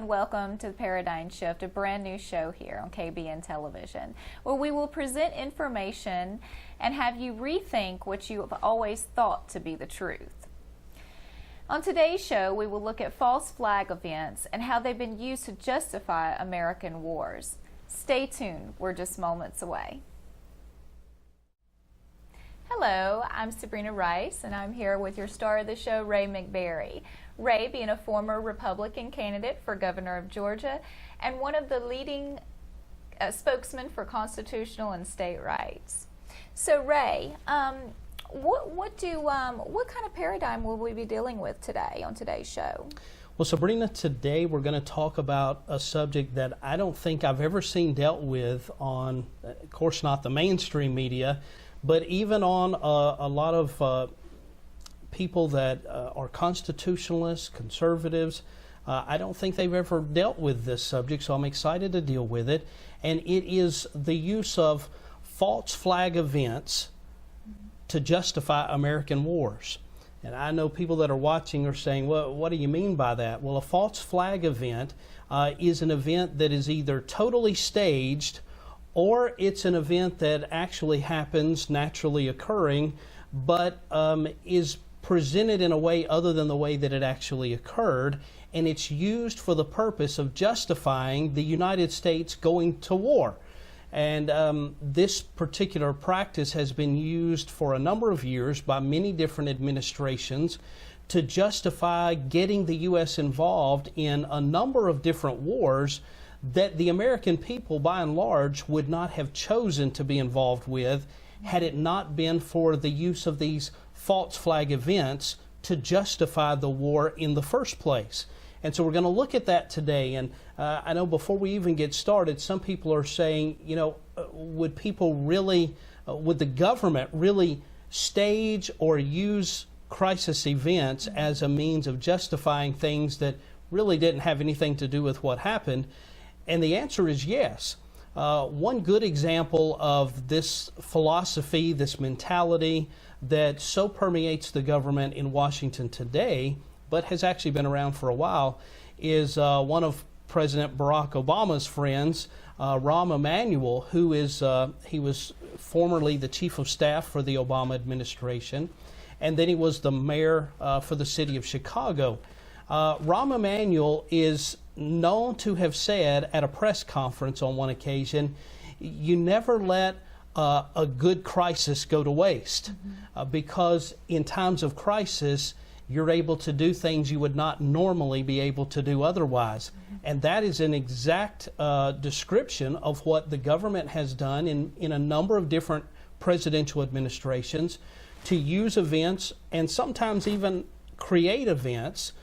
and welcome to the Paradigm Shift, a brand new show here on KBN Television, where we will present information and have you rethink what you have always thought to be the truth. On today's show, we will look at false flag events and how they've been used to justify American wars. Stay tuned, we're just moments away. Hello, I'm Sabrina Rice, and I'm here with your star of the show, Ray Mcberry. Ray being a former Republican candidate for governor of Georgia and one of the leading spokesmen for constitutional and state rights. So, Ray, what kind of paradigm will we be dealing with today on today's show? Well, Sabrina, today we're going to talk about a subject that I don't think I've ever seen dealt with on, of course, not the mainstream media, but even on a lot of people that are constitutionalists, conservatives. I don't think they've ever dealt with this subject, so I'm excited to deal with it. And it is the use of false flag events to justify American wars. And I know people that are watching are saying, well, what do you mean by that? Well, a false flag event is an event that is either totally staged or it's an event that actually happens, naturally occurring, but is presented in a way other than the way that it actually occurred, and it's used for the purpose of justifying the United States going to war. And this particular practice has been used for a number of years by many different administrations to justify getting the U.S. involved in a number of different wars that the American people, by and large, would not have chosen to be involved with had it not been for the use of these false flag events to justify the war in the first place. And so we're going to look at that today. And I know before we even get started, some people are saying, you know, would the government really stage or use crisis events as a means of justifying things that really didn't have anything to do with what happened? And the answer is yes. One good example of this philosophy, this mentality that so permeates the government in Washington today, but has actually been around for a while, is one of President Barack Obama's friends, Rahm Emanuel, who is he was formerly the chief of staff for the Obama administration, and then he was the mayor for the city of Chicago. Rahm Emanuel is known to have said at a press conference on one occasion, you never let a good crisis go to waste, because in times of crisis, you're able to do things you would not normally be able to do otherwise. And that is an exact description of what the government has done in a number of different presidential administrations to use events and sometimes even create events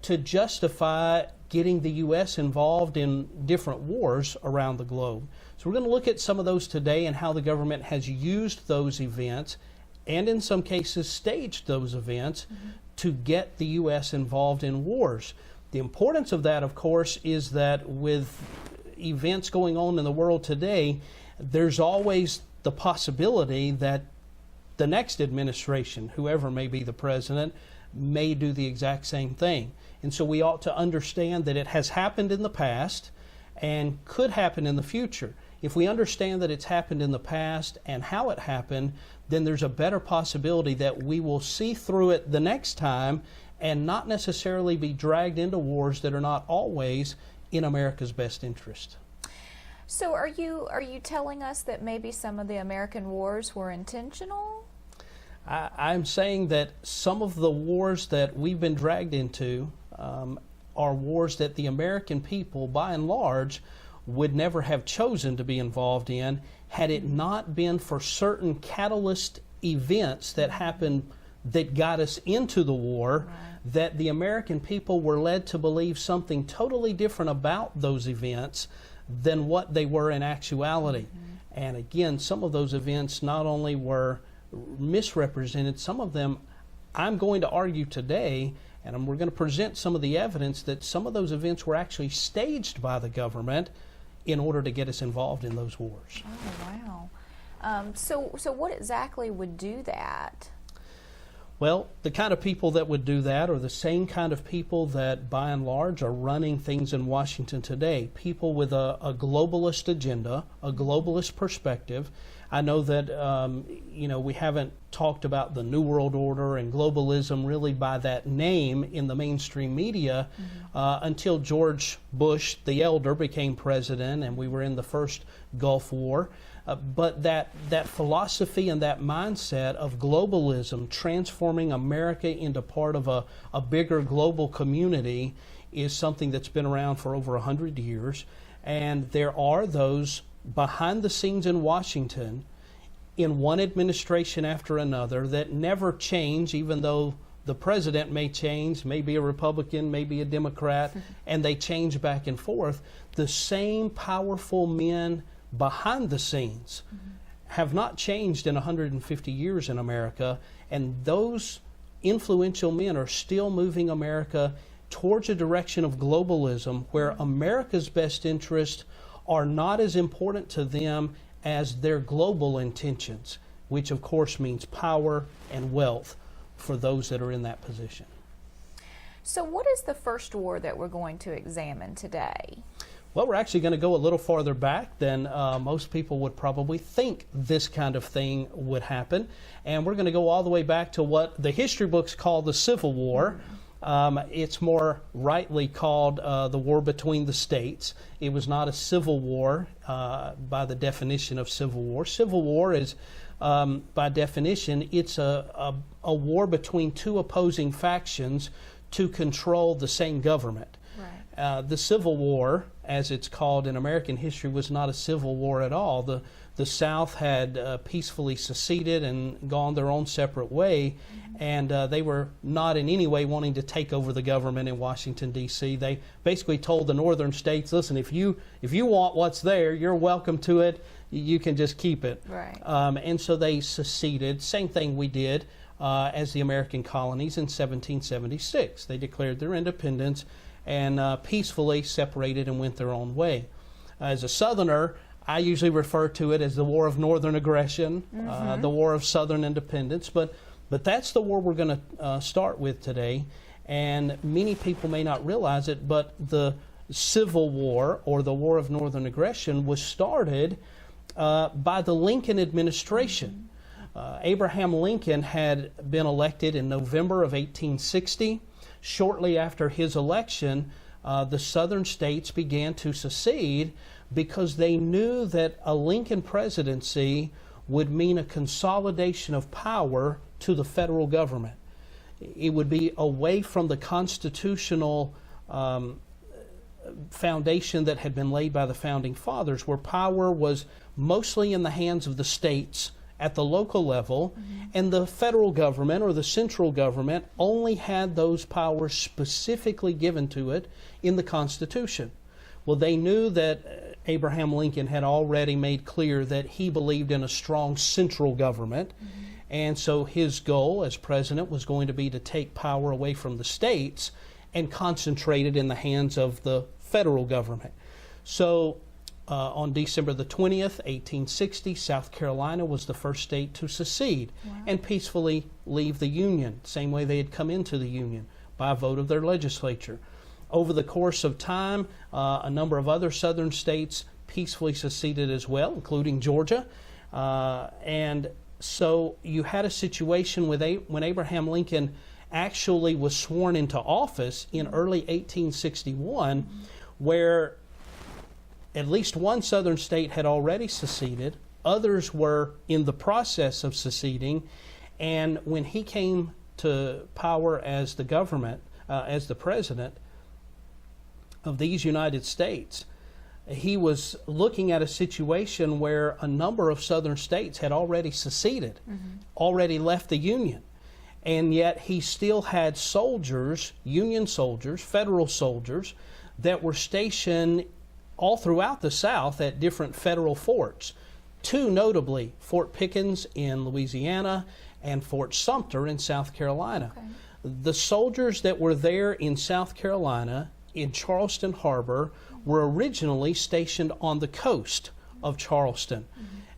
to justify getting the U.S. involved in different wars around the globe. So we're going to look at some of those today and how the government has used those events and in some cases staged those events to get the U.S. involved in wars. The importance of that, of course, is that with events going on in the world today, there's always the possibility that the next administration, whoever may be the president, may do the exact same thing. And so we ought to understand that it has happened in the past and could happen in the future. If we understand that it's happened in the past and how it happened, then there's a better possibility that we will see through it the next time and not necessarily be dragged into wars that are not always in America's best interest. So are you telling us that maybe some of the American wars were intentional? I'm saying that some of the wars that we've been dragged into are wars that the American people, by and large, would never have chosen to be involved in had it not been for certain catalyst events that happened that got us into the war, that the American people were led to believe something totally different about those events than what they were in actuality. And again, some of those events not only were misrepresented, some of them, I'm going to argue today, and we're going to present some of the evidence that some of those events were actually staged by the government in order to get us involved in those wars. Oh, wow. So what exactly would do that? Well, the kind of people that would do that are the same kind of people that, by and large, are running things in Washington today. People with a globalist agenda, a globalist perspective. I know that, we haven't talked about the New World Order and globalism really by that name in the mainstream media until George Bush, the elder, became president and we were in the first Gulf War. But that philosophy and that mindset of globalism, transforming America into part of a bigger global community, is something that's been around for over 100 years. And there are those behind the scenes in Washington, in one administration after another, that never change, even though the president may change, may be a Republican, may be a Democrat, and they change back and forth. The same powerful men behind the scenes have not changed in 150 years in America, and those influential men are still moving America towards a direction of globalism where America's best interests are not as important to them as their global intentions, which of course means power and wealth for those that are in that position. So what is the first war that we're going to examine today? Well, we're actually going to go a little farther back than most people would probably think this kind of thing would happen. And we're going to go all the way back to what the history books call the Civil War. It's more rightly called the war between the states. It was not a civil war by the definition of civil war. Civil war is, by definition, it's a war between two opposing factions to control the same government. Right. The Civil War, as it's called in American history, was not a civil war at all. The South had peacefully seceded and gone their own separate way, and they were not in any way wanting to take over the government in Washington, D.C. They basically told the northern states, listen, if you want what's there, you're welcome to it. You can just keep it. Right. And so they seceded. Same thing we did as the American colonies in 1776. They declared their independence and peacefully separated and went their own way. As a Southerner, I usually refer to it as the War of Northern Aggression, the War of Southern Independence, but that's the war we're going to start with today. And many people may not realize it, but the Civil War, or the War of Northern Aggression, was started by the Lincoln administration. Abraham Lincoln had been elected in November of 1860. Shortly after his election, the southern states began to secede because they knew that a Lincoln presidency would mean a consolidation of power to the federal government. It would be away from the constitutional foundation that had been laid by the Founding Fathers, where power was mostly in the hands of the states at the local level, and the federal government or the central government only had those powers specifically given to it in the Constitution. Well, they knew that Abraham Lincoln had already made clear that he believed in a strong central government, and so his goal as president was going to be to take power away from the states and concentrate it in the hands of the federal government. So on December the 20th, 1860, South Carolina was the first state to secede and peacefully leave the Union, same way they had come into the Union, by a vote of their legislature. Over the course of time, a number of other southern states peacefully seceded as well, including Georgia. And so you had a situation with when Abraham Lincoln actually was sworn into office in early 1861, where at least one southern state had already seceded, others were in the process of seceding, and when he came to power as the government, as the president of these United States, he was looking at a situation where a number of southern states had already seceded, already left the Union, and yet he still had soldiers, Union soldiers, federal soldiers, that were stationed all throughout the South at different federal forts. Two notably, Fort Pickens in Louisiana and Fort Sumter in South Carolina. Okay. The soldiers that were there in South Carolina, in Charleston Harbor, were originally stationed on the coast of Charleston.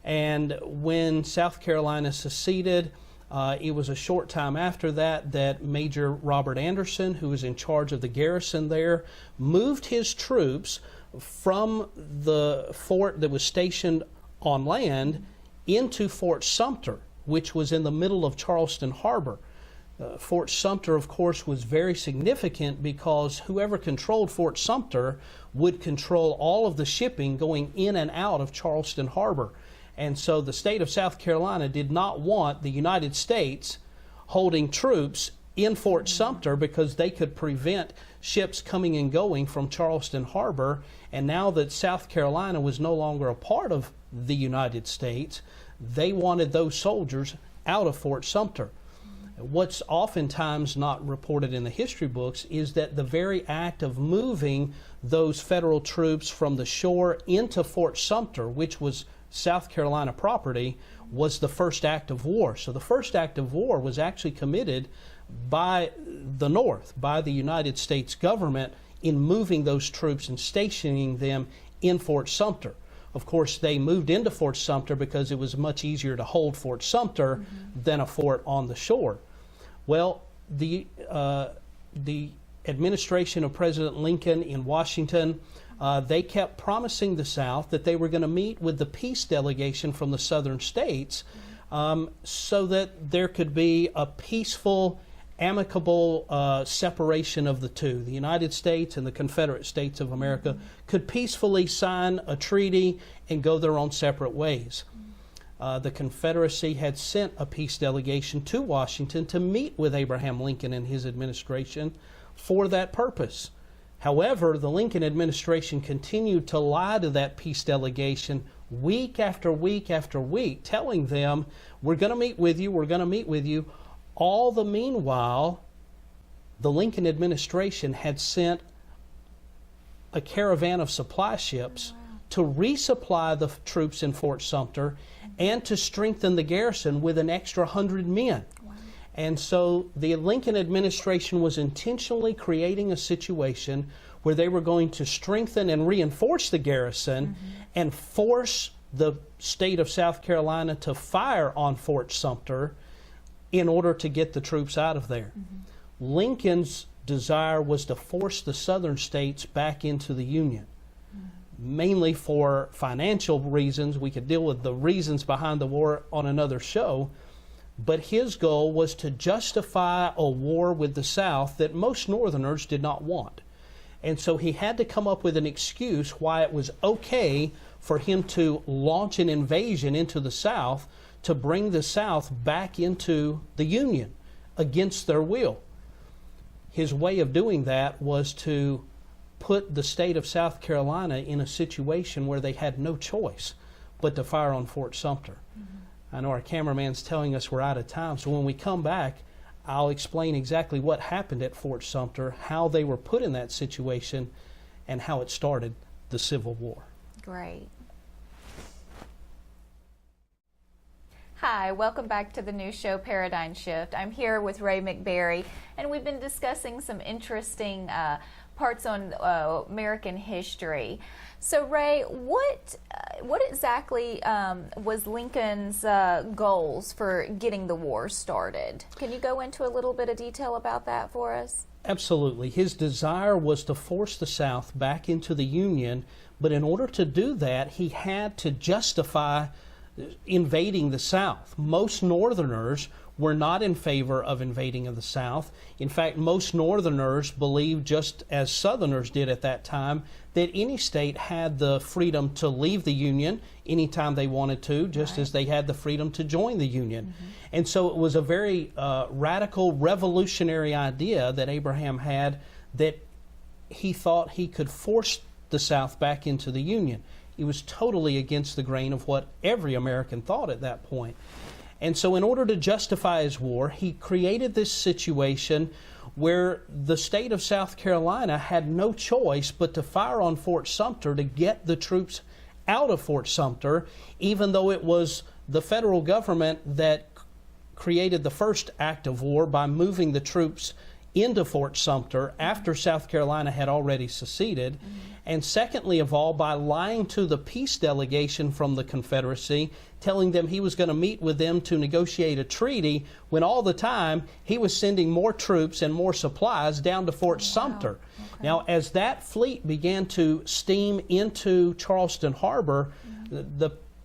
And when South Carolina seceded, It was a short time after that that Major Robert Anderson, who was in charge of the garrison there, moved his troops from the fort that was stationed on land into Fort Sumter, which was in the middle of Charleston Harbor. Fort Sumter, of course, was very significant because whoever controlled Fort Sumter would control all of the shipping going in and out of Charleston Harbor. And so the state of South Carolina did not want the United States holding troops in Fort Sumter because they could prevent ships coming and going from Charleston Harbor. And now that South Carolina was no longer a part of the United States, they wanted those soldiers out of Fort Sumter. What's oftentimes not reported in the history books is that the very act of moving those federal troops from the shore into Fort Sumter, which was South Carolina property, was the first act of war. So the first act of war was actually committed by the North, by the United States government, in moving those troops and stationing them in Fort Sumter. Of course, they moved into Fort Sumter because it was much easier to hold Fort Sumter than a fort on the shore. Well, the administration of President Lincoln in Washington, they kept promising the South that they were going to meet with the peace delegation from the southern states so that there could be a peaceful, amicable separation of the two. The United States and the Confederate States of America could peacefully sign a treaty and go their own separate ways. The Confederacy had sent a peace delegation to Washington to meet with Abraham Lincoln and his administration for that purpose. However, the Lincoln administration continued to lie to that peace delegation week after week after week, telling them, we're going to meet with you, we're going to meet with you. All the meanwhile, the Lincoln administration had sent a caravan of supply ships to resupply the troops in Fort Sumter and to strengthen the garrison with an extra 100 men. And so the Lincoln administration was intentionally creating a situation where they were going to strengthen and reinforce the garrison and force the state of South Carolina to fire on Fort Sumter in order to get the troops out of there. Lincoln's desire was to force the southern states back into the Union, mainly for financial reasons. We could deal with the reasons behind the war on another show, but his goal was to justify a war with the South that most Northerners did not want. And so he had to come up with an excuse why it was okay for him to launch an invasion into the South to bring the South back into the Union against their will. His way of doing that was to put the state of South Carolina in a situation where they had no choice but to fire on Fort Sumter. I know our cameraman's telling us we're out of time, so when we come back, I'll explain exactly what happened at Fort Sumter, how they were put in that situation, and how it started the Civil War. Great. Hi, welcome back to the new show, Paradigm Shift. I'm here with Ray Mcberry, and we've been discussing some interesting parts on American history. So, Ray, what exactly was Lincoln's goals for getting the war started? Can you go into a little bit of detail about that for us? Absolutely. His desire was to force the South back into the Union, but in order to do that, he had to justify invading the South. Most Northerners were not in favor of invading of the South. In fact, most Northerners believed, just as Southerners did at that time, that any state had the freedom to leave the Union anytime they wanted to, just as they had the freedom to join the Union. And so it was a very radical, revolutionary idea that Abraham had, that he thought he could force the South back into the Union. He was totally against the grain of what every American thought at that point. And so in order to justify his war, he created this situation where the state of South Carolina had no choice but to fire on Fort Sumter to get the troops out of Fort Sumter, even though it was the federal government that created the first act of war by moving the troops into Fort Sumter after South Carolina had already seceded. And secondly of all, by lying to the peace delegation from the Confederacy, telling them he was going to meet with them to negotiate a treaty, when all the time he was sending more troops and more supplies down to Fort Sumter. Okay. Now, as that fleet began to steam into Charleston Harbor,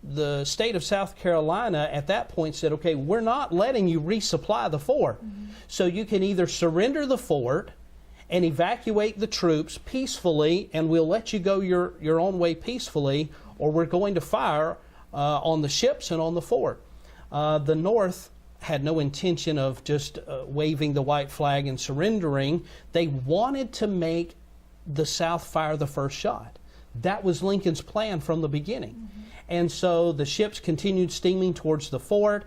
the state of South Carolina at that point said, okay, we're not letting you resupply the fort. So you can either surrender the fort and evacuate the troops peacefully, and we'll let you go your own way peacefully, or we're going to fire on the ships and on the fort. The North had no intention of just waving the white flag and surrendering. They wanted to make the South fire the first shot. That was Lincoln's plan from the beginning. And so the ships continued steaming towards the fort.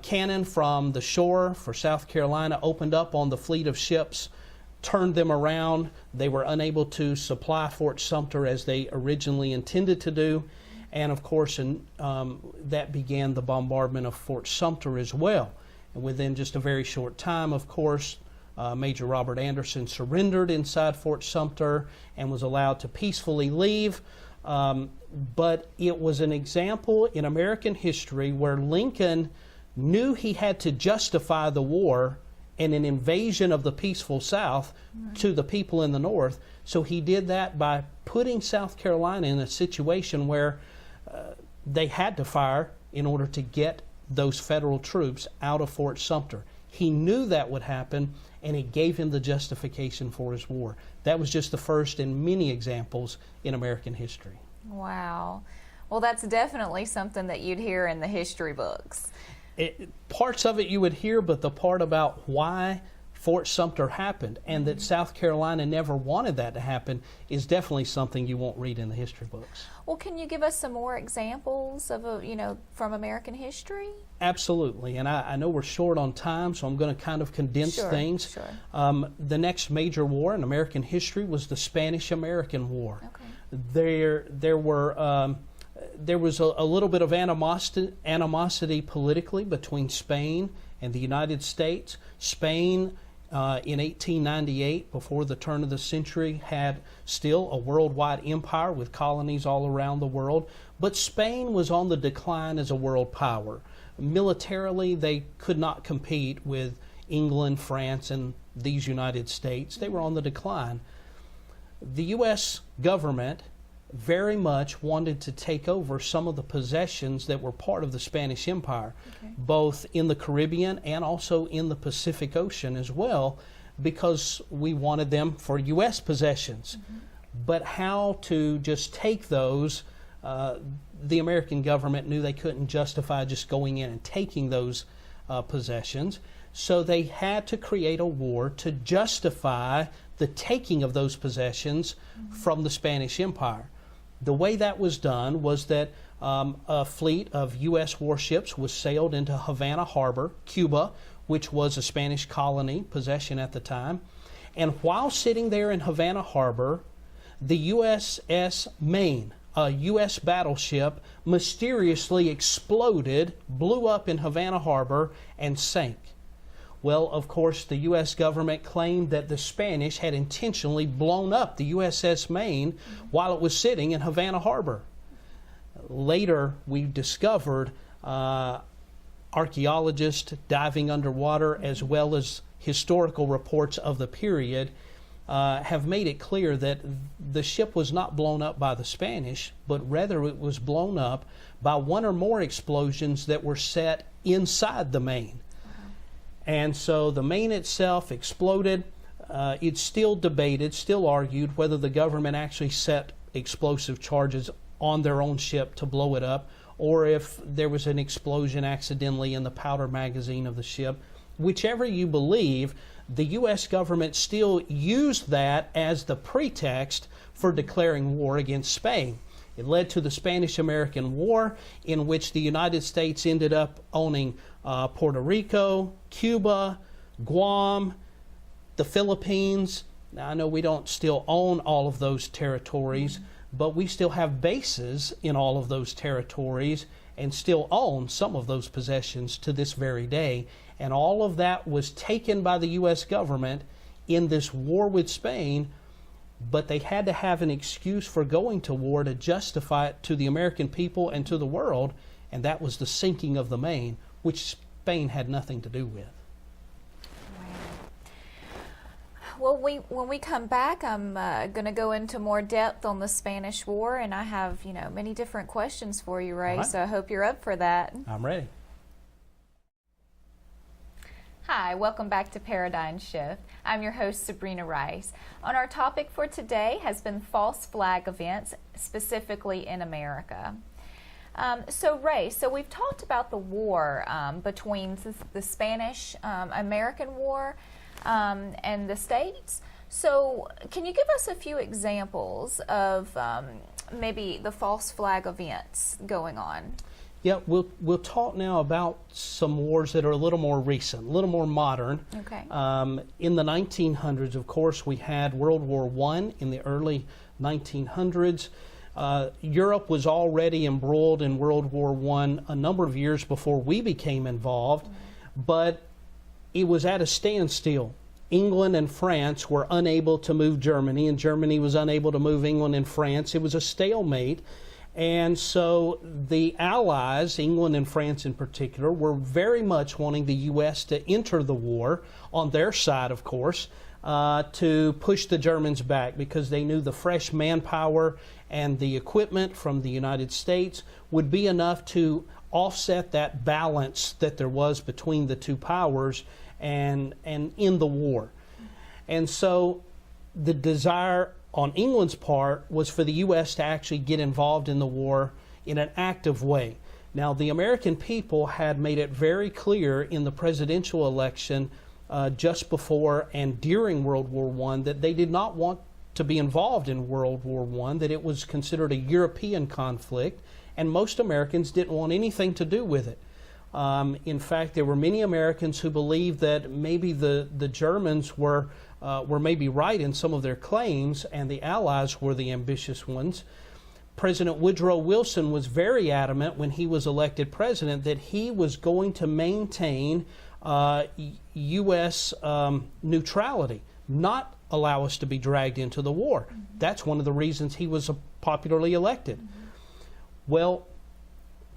Cannon from the shore for South Carolina opened up on the fleet of ships, turned them around. They were unable to supply Fort Sumter as they originally intended to do. And of course, that began the bombardment of Fort Sumter as well. And within just a very short time, of course, Major Robert Anderson surrendered inside Fort Sumter and was allowed to peacefully leave. But it was an example in American history where Lincoln knew he had to justify the war and an invasion of the peaceful South to the people in the North. So he did that by putting South Carolina in a situation where they had to fire in order to get those federal troops out of Fort Sumter. He knew that would happen, and it gave him the justification for his war. That was just the first in many examples in American history. Wow. Well, that's definitely something that you'd hear in the history books. Parts of it you would hear, but the part about why Fort Sumter happened and that South Carolina never wanted that to happen is definitely something you won't read in the history books. Well, can you give us some more examples of, from American history? Absolutely, and I know we're short on time, so I'm going to kind of condense things. Sure. The next major war in American history was the Spanish-American War. Okay. There was a little bit of animosity politically between Spain and the United States. Spain, in 1898, before the turn of the century, had still a worldwide empire with colonies all around the world. But Spain was on the decline as a world power. Militarily, they could not compete with England, France, and these United States. They were on the decline. The U.S. government very much wanted to take over some of the possessions that were part of the Spanish Empire, both in the Caribbean and also in the Pacific Ocean as well, because we wanted them for U.S. possessions. But how to just take those, the American government knew they couldn't justify just going in and taking those possessions, so they had to create a war to justify the taking of those possessions from the Spanish Empire. The way that was done was that a fleet of U.S. warships was sailed into Havana Harbor, Cuba, which was a Spanish colony possession at the time. And while sitting there in Havana Harbor, the USS Maine, a U.S. battleship, mysteriously exploded, blew up in Havana Harbor, and sank. Well, of course, the U.S. government claimed that the Spanish had intentionally blown up the USS Maine while it was sitting in Havana Harbor. Later, we discovered archaeologists diving underwater, as well as historical reports of the period, have made it clear that the ship was not blown up by the Spanish, but rather it was blown up by one or more explosions that were set inside the Maine. And so the Maine itself exploded. It's still debated, still argued, whether the government actually set explosive charges on their own ship to blow it up, or if there was an explosion accidentally in the powder magazine of the ship. Whichever you believe, the U.S. government still used that as the pretext for declaring war against Spain. It led to the Spanish-American War, in which the United States ended up owning Puerto Rico, Cuba, Guam, the Philippines. Now, I know we don't still own all of those territories, but we still have bases in all of those territories and still own some of those possessions to this very day. And all of that was taken by the U.S. government in this war with Spain but they had to have an excuse for going to war to justify it to the American people and to the world, and that was the sinking of the Maine, which Spain had nothing to do with. Well, when we come back, I'm going to go into more depth on the Spanish War, and I have, many different questions for you, Ray, right. so I hope you're up for that. I'm ready. Hi, welcome back to Paradigm Shift. I'm your host, Sabrina Rice. On our topic for today has been false flag events, specifically in America. So Ray, we've talked about the war between the Spanish-American War and the States. So can you give us a few examples of maybe the false flag events going on? Yeah, we'll talk now about some wars that are a little more recent, a little more modern. Okay. In the 1900s, of course, we had World War I in the early 1900s. Europe was already embroiled in World War I a number of years before we became involved, but it was at a standstill. England and France were unable to move Germany, and Germany was unable to move England and France. It was a stalemate. And so the Allies, England and France in particular, were very much wanting the U.S. to enter the war, on their side, of course, to push the Germans back, because they knew the fresh manpower and the equipment from the United States would be enough to offset that balance that there was between the two powers and in the war. And so the desire on England's part was for the U.S. to actually get involved in the war in an active way. Now, the American people had made it very clear in the presidential election just before and during World War I that they did not want to be involved in World War I, that it was considered a European conflict, and most Americans didn't want anything to do with it. In fact, there were many Americans who believed that maybe the Germans were maybe right in some of their claims, and the Allies were the ambitious ones. President Woodrow Wilson was very adamant when he was elected president that he was going to maintain U.S. Neutrality, not allow us to be dragged into the war. That's one of the reasons he was popularly elected. Well,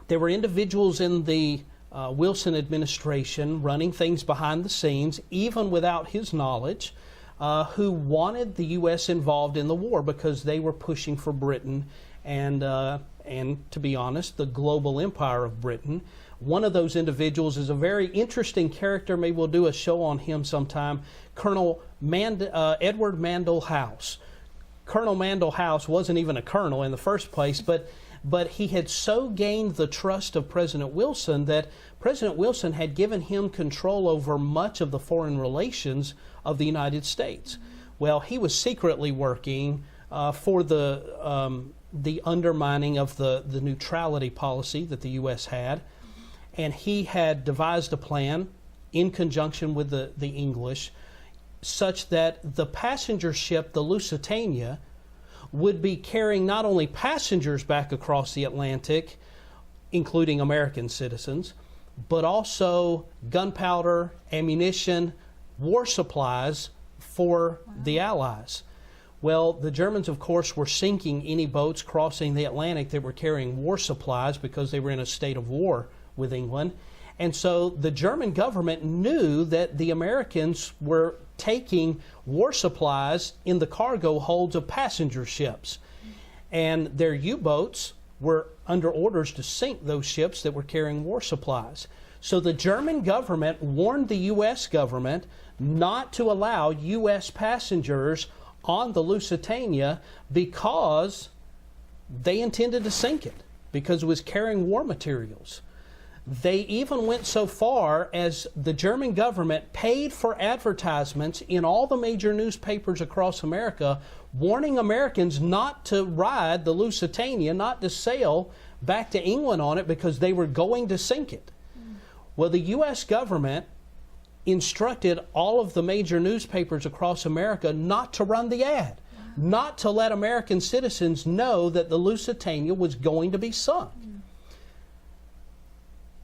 there were individuals in the Wilson administration running things behind the scenes, even without his knowledge, who wanted the U.S. involved in the war because they were pushing for Britain and to be honest, the global empire of Britain. One of those individuals is a very interesting character. Maybe we'll do a show on him sometime. Colonel Edward Mandell House. Colonel Mandell House wasn't even a colonel in the first place, but he had so gained the trust of President Wilson that President Wilson had given him control over much of the foreign relations of the United States. Well, he was secretly working for the undermining of the neutrality policy that the U.S. had, and he had devised a plan in conjunction with the English such that the passenger ship, the Lusitania, would be carrying not only passengers back across the Atlantic, including American citizens, but also gunpowder, ammunition, war supplies for the Allies. Well, the Germans, of course, were sinking any boats crossing the Atlantic that were carrying war supplies because they were in a state of war with England. And so the German government knew that the Americans were taking war supplies in the cargo holds of passenger ships. And their U-boats were under orders to sink those ships that were carrying war supplies. So the German government warned the U.S. government not to allow U.S. passengers on the Lusitania because they intended to sink it, because it was carrying war materials. They even went so far as the German government paid for advertisements in all the major newspapers across America, warning Americans not to ride the Lusitania, not to sail back to England on it because they were going to sink it. Well, the U.S. government instructed all of the major newspapers across America not to run the ad, not to let American citizens know that the Lusitania was going to be sunk.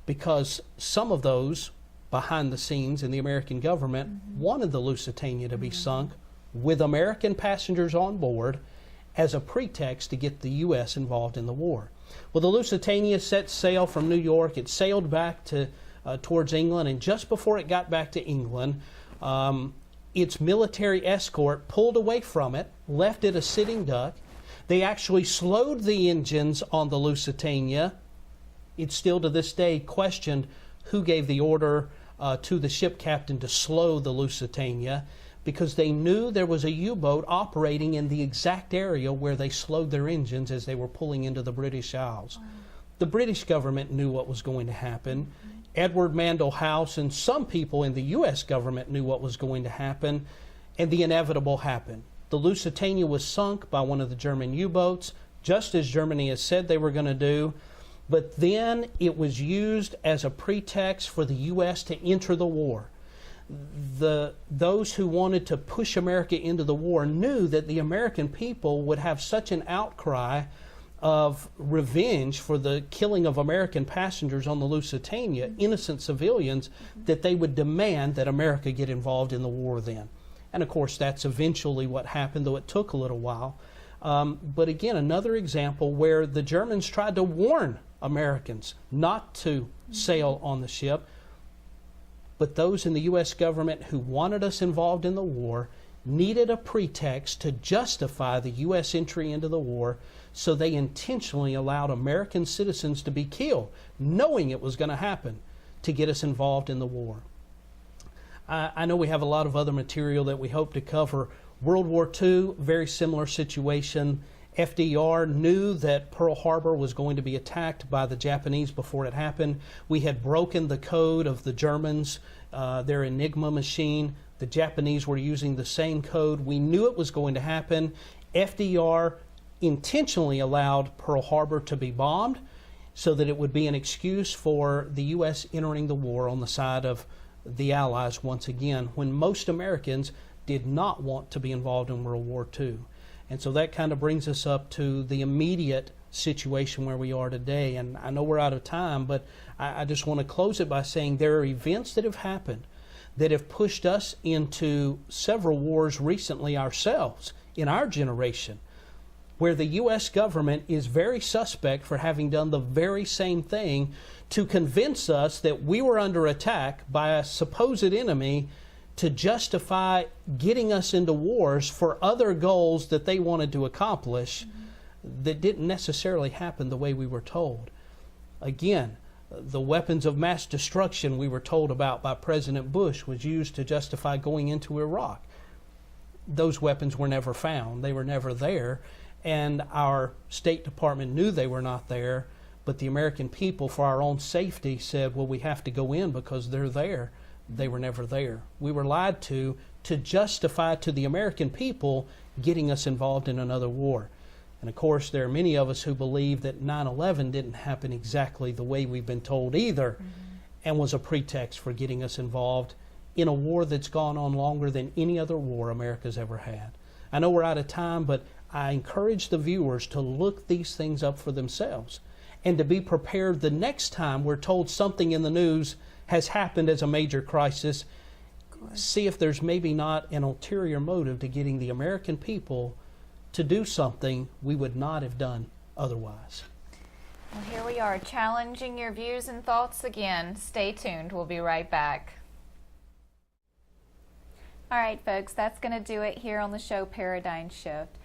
Because some of those behind the scenes in the American government wanted the Lusitania to be sunk with American passengers on board as a pretext to get the U.S. involved in the war. Well, the Lusitania set sail from New York. It sailed back to towards England, and just before it got back to England, its military escort pulled away from it, left it a sitting duck. They actually slowed the engines on the Lusitania. It's still to this day questioned who gave the order to the ship captain to slow the Lusitania, because they knew there was a U-boat operating in the exact area where they slowed their engines as they were pulling into the British Isles. Wow. The British government knew what was going to happen. Edward Mandell House and some people in the U.S. government knew what was going to happen, and the inevitable happened. The Lusitania was sunk by one of the German U-boats, just as Germany has said they were going to do, but then it was used as a pretext for the U.S. to enter the war. Those who wanted to push America into the war knew that the American people would have such an outcry of revenge for the killing of American passengers on the Lusitania, innocent civilians, that they would demand that America get involved in the war then. And of course, that's eventually what happened, though it took a little while. But again, another example where the Germans tried to warn Americans not to sail on the ship, but those in the U.S. government who wanted us involved in the war needed a pretext to justify the U.S. entry into the war, so they intentionally allowed American citizens to be killed, knowing it was going to happen, to get us involved in the war. I know we have a lot of other material that we hope to cover. World War II, very similar situation. FDR knew that Pearl Harbor was going to be attacked by the Japanese before it happened. We had broken the code of the Germans, their Enigma machine. The Japanese were using the same code. We knew it was going to happen. FDR intentionally allowed Pearl Harbor to be bombed so that it would be an excuse for the U.S. entering the war on the side of the Allies once again, when most Americans did not want to be involved in World War II. And so that kind of brings us up to the immediate situation where we are today. And I know we're out of time, but I just want to close it by saying there are events that have happened that have pushed us into several wars recently ourselves in our generation, where the U.S. government is very suspect for having done the very same thing to convince us that we were under attack by a supposed enemy, to justify getting us into wars for other goals that they wanted to accomplish that didn't necessarily happen the way we were told. Again, the weapons of mass destruction we were told about by President Bush was used to justify going into Iraq. Those weapons were never found. They were never there. And our State Department knew they were not there, but the American people, for our own safety, said, well, we have to go in because they're there. They were never there. We were lied to justify to the American people getting us involved in another war. And of course, there are many of us who believe that 9/11 didn't happen exactly the way we've been told either, and was a pretext for getting us involved in a war that's gone on longer than any other war America's ever had. I know we're out of time, but I encourage the viewers to look these things up for themselves and to be prepared the next time we're told something in the news has happened as a major crisis. See if there's maybe not an ulterior motive to getting the American people to do something we would not have done otherwise. Well, here we are, challenging your views and thoughts again. Stay tuned. We'll be right back. All right, folks, that's going to do it here on the show Paradigm Shift.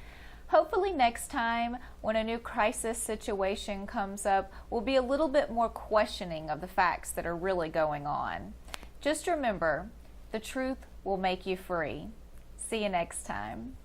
Hopefully next time when a new crisis situation comes up, we'll be a little bit more questioning of the facts that are really going on. Just remember, the truth will make you free. See you next time.